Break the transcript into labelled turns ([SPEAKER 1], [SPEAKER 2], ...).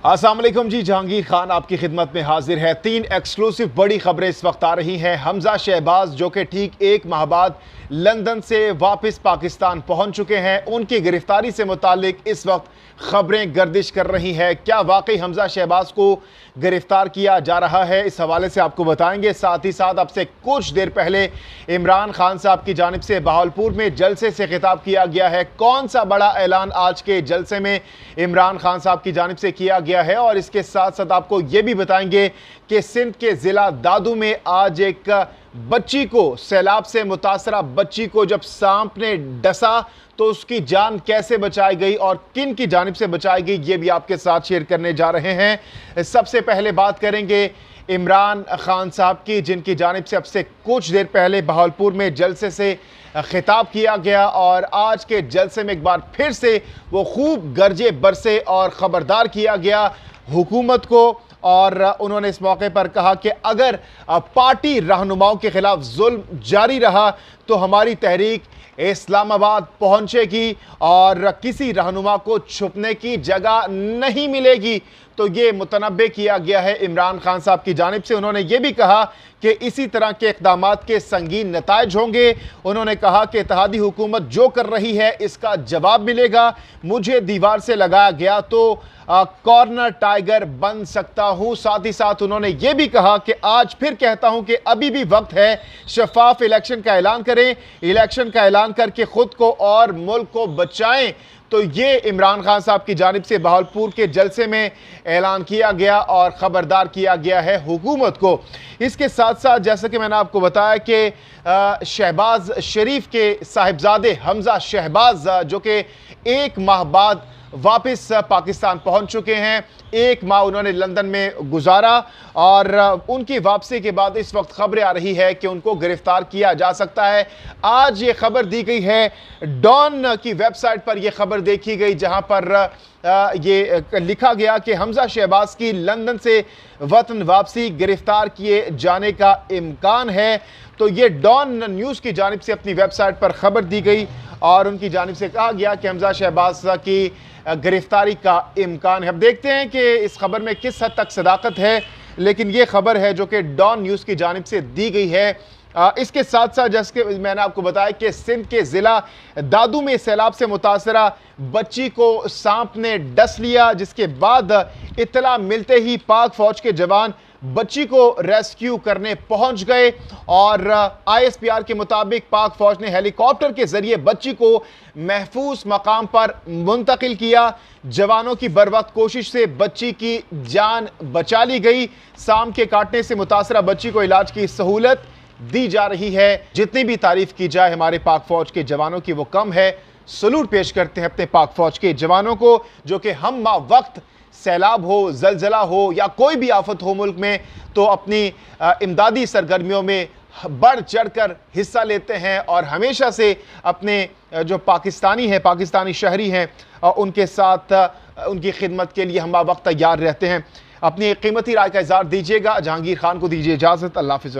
[SPEAKER 1] अस्सलाम वालेकुम जी, जहांगीर खान आपकी खिदमत में हाजिर है। 3 एक्सक्लूसिव बड़ी खबरें इस वक्त आ रही हैं। हमजा शहबाज जो कि ठीक 1 माह बाद लंदन से वापस पाकिस्तान पहुंच चुके हैं, उनकी गिरफ्तारी से मुतालिक इस वक्त खबरें गर्दिश कर रही हैं। क्या वाकई हमजा शहबाज को गिरफ्तार किया जा रहा है, इस हवाले से आपको बताएंगे। साथ ही साथ आपसे कुछ देर पहले इमरान खान साहब की जानिब से बहावलपुर में जलसे से खिताब किया गया है। कौन सा बड़ा ऐलान आज के जलसे में इमरान खान साहब की जानिब से किया गया है, और इसके साथ साथ आपको ये भी बताएंगे कि सिंध के जिला दादू में आज एक बच्ची को, सैलाब से मुतासरा बच्ची को जब सांप ने डसा तो उसकी जान कैसे बचाई गई और किन की जानिब से बचाई गई, ये भी आपके साथ शेयर करने जा रहे हैं। सबसे पहले बात करेंगे इमरान खान साहब की, जिनकी जानिब से अब से कुछ देर पहले बहावलपुर में जलसे से खिताब किया गया, और आज के जलसे में एक बार फिर से वो खूब गरजे बरसे और ख़बरदार किया गया हुकूमत को। और उन्होंने इस मौके पर कहा कि अगर पार्टी रहनुमाओं के खिलाफ जुल्म जारी रहा तो हमारी तहरीक इस्लामाबाद पहुंचेगी और किसी रहनुमा को छुपने की जगह नहीं मिलेगी। तो ये मुतनब्बे किया गया है इमरान खान साहब की जानिब से। उन्होंने ये भी कहा कि इसी तरह के इक़दामात के संगीन नताइज होंगे। उन्होंने कहा कि इत्तेहादी हुकूमत जो कर रही है इसका जवाब मिलेगा। मुझे दीवार से लगाया गया तो कॉर्नर टाइगर बन सकता हूं। साथ ही साथ उन्होंने ये भी कहा कि आज फिर कहता हूं कि अभी भी वक्त है, शफाफ इलेक्शन का ऐलान करें, इलेक्शन का ऐलान करके खुद को और मुल्क को बचाएं। तो ये इमरान खान साहब की जानिब से बहावलपुर के जलसे में ऐलान किया गया और ख़बरदार किया गया है हुकूमत को। इसके साथ साथ जैसा कि मैंने आपको बताया कि शहबाज शरीफ के साहिबजादे हमजा शहबाज जो कि 1 माह बाद वापस पाकिस्तान पहुंच चुके हैं। 1 माह उन्होंने लंदन में गुजारा और उनकी वापसी के बाद इस वक्त खबरें आ रही है कि उनको गिरफ्तार किया जा सकता है। आज ये खबर दी गई है, डॉन की वेबसाइट पर यह खबर देखी गई, जहां पर ये लिखा गया कि हमजा शहबाज की लंदन से वतन वापसी गिरफ्तार किए जाने का इम्कान है। तो ये डॉन न्यूज़ की जानिब से अपनी वेबसाइट पर खबर दी गई और उनकी जानिब से कहा गया कि हमजा शहबाज की गिरफ्तारी का इम्कान है। अब देखते हैं कि इस खबर में किस हद तक सदाकत है, लेकिन ये खबर है जो कि डॉन न्यूज़ की जानिब से दी गई है। इसके साथ साथ जैसे कि मैंने आपको बताया कि सिंध के ज़िला दादू में सैलाब से मुतासरा बच्ची को सांप ने डस लिया, जिसके बाद इत्तला मिलते ही पाक फौज के जवान बच्ची को रेस्क्यू करने पहुंच गए और ISPR के मुताबिक पाक फौज ने हेलीकॉप्टर के जरिए बच्ची को महफूज मकाम पर मुंतकिल किया। जवानों की बरवक्त कोशिश से बच्ची की जान बचा ली गई। सांप के काटने से मुतासरा बच्ची को इलाज की सहूलत दी जा रही है। जितनी भी तारीफ की जाए हमारे पाक फौज के जवानों की वो कम है। सलूट पेश करते हैं अपने पाक फौज के जवानों को, जो कि हम वक्त सैलाब हो, जलजला हो या कोई भी आफत हो मुल्क में, तो अपनी इमदादी सरगर्मियों में बढ़ चढ़कर हिस्सा लेते हैं और हमेशा से अपने जो पाकिस्तानी हैं, पाकिस्तानी शहरी हैं, उनके साथ उनकी खिदमत के लिए हम वक्त तैयार रहते हैं। अपनी कीमती राय का इज़हार दीजिएगा। जहांगीर खान को दीजिए इजाज़त। अल्लाह हाफ़िज़।